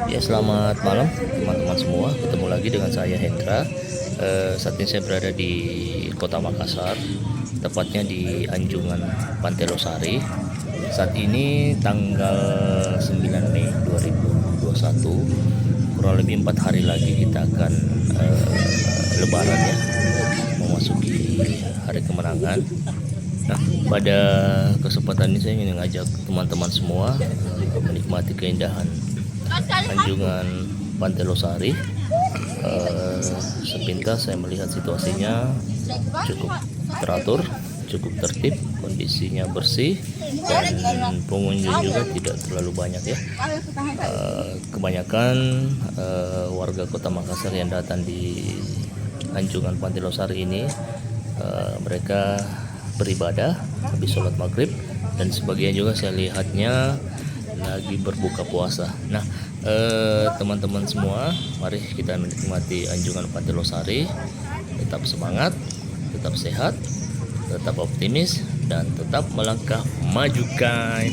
Ya, selamat malam teman-teman semua. Ketemu lagi dengan saya Hendra. Saat ini saya berada di Kota Makassar, tepatnya di Anjungan Pantai Losari. Saat ini tanggal 9 Mei 2021, kurang lebih 4 hari lagi kita akan Lebaran ya, memasuki hari kemenangan. Nah, pada kesempatan ini saya ingin mengajak teman-teman semua menikmati keindahan Anjungan Pantai Losari. Sepintas saya melihat situasinya cukup teratur, cukup tertib, kondisinya bersih, dan pengunjung juga tidak terlalu banyak ya. Kebanyakan warga Kota Makassar yang datang di Anjungan Pantai Losari ini mereka beribadah habis sholat maghrib, dan sebagian juga saya lihatnya lagi berbuka puasa. Nah, teman-teman semua, mari kita menikmati Anjungan Pantai Losari. Tetap semangat, tetap sehat, tetap optimis, dan tetap melangkah maju, guys.